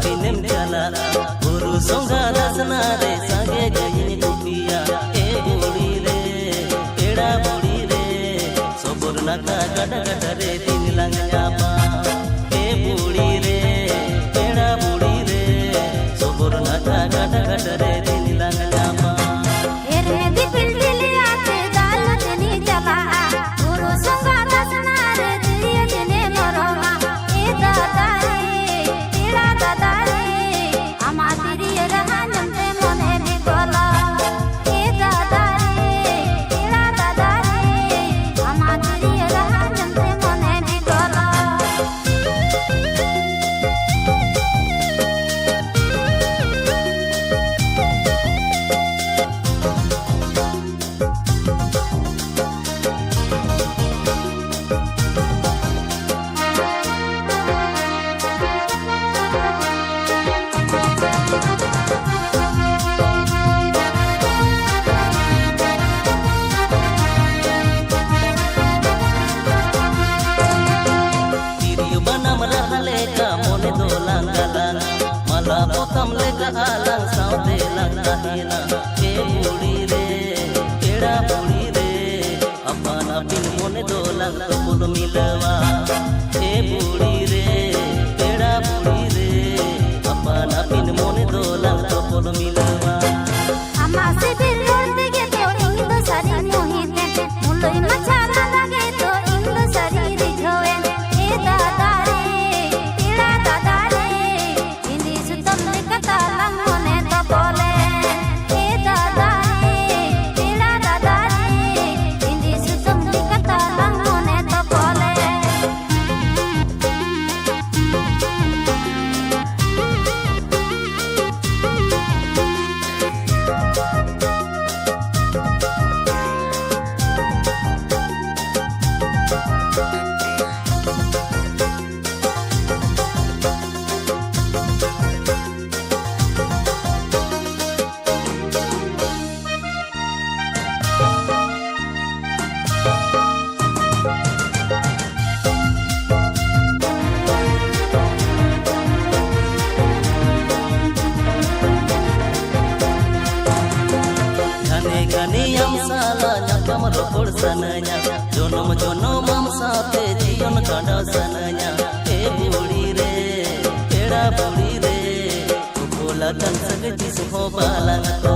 pinem jala guru songa dasna re sange gayin dupiya e budi re peda budi re sobor naka gada gada re din lang nyapa e budi re peda budi re sobor naka gada gada re din lang nyapa ere dipil diliya te dalat ni jala guru songa dasna re diye jene moroma e dada potam lega alang saute lang kahina e budi re peda budi re apana pin mone dolang topul milwa e budi re peda budi re apana pin mone dolang topul milwa ama se bil lorde ge to indo sari mohite muloi machana lage to indo sari rijhoe e dada re peda dada re indi sutam lekata lang mone to bole e dada re peda dada re indi sutam lekata lang mone to bole ganiyam sala nyakam rokor sananya jonom jonom am saate jiyon kada sananya e budi re peda budi re bola kan sag jis ho balang ko